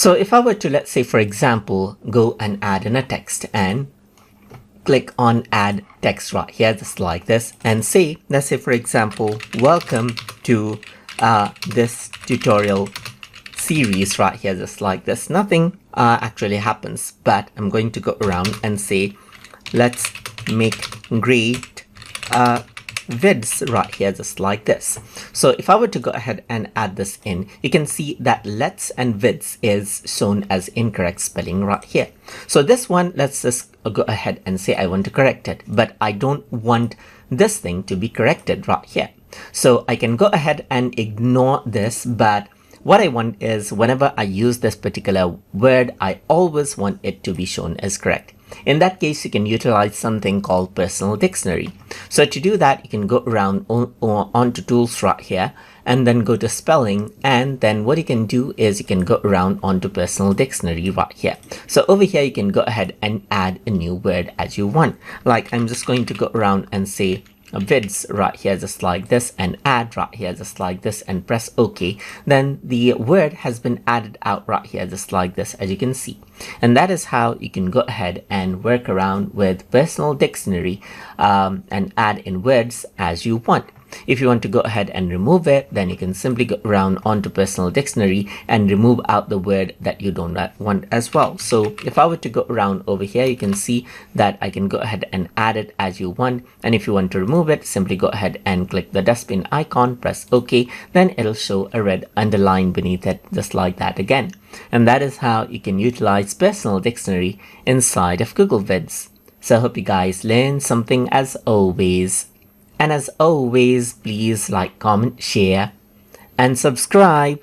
So if I were to, let's say, for example, go and add in a text and click on add text right here, just like this, and say, let's say, for example, welcome to this tutorial series right here, just like this. Nothing actually happens, but I'm going to go around and say, let's make great vids right here, just like this. So if I were to go ahead and add this in, you can see that let's and vids is shown as incorrect spelling right here. So this one, let's just go ahead and say I want to correct it, but I don't want this thing to be corrected right here. So I can go ahead and ignore this, but what I want is whenever I use this particular word, I always want it to be shown as correct. In that case, you can utilize something called personal dictionary. So to do that, you can go around onto tools right here and then go to spelling. And then what you can do is you can go around onto personal dictionary right here. So over here, you can go ahead and add a new word as you want. Like I'm just going to go around and say vids right here, just like this, and add right here, just like this, and press OK. Then the word has been added out right here, just like this, as you can see. And that is how you can go ahead and work around with personal dictionary and add in words as you want. If you want to go ahead and remove it, then you can simply go around onto personal dictionary and remove out the word that you don't want as well. So if I were to go around over here, you can see that I can go ahead and add it as you want. And if you want to remove it, simply go ahead and click the dustbin icon, press OK, then it'll show a red underline beneath it, just like that again. And that is how you can utilize personal dictionary inside of Google Vids. So I hope you guys learned something as always. And as always, please like, comment, share, and subscribe.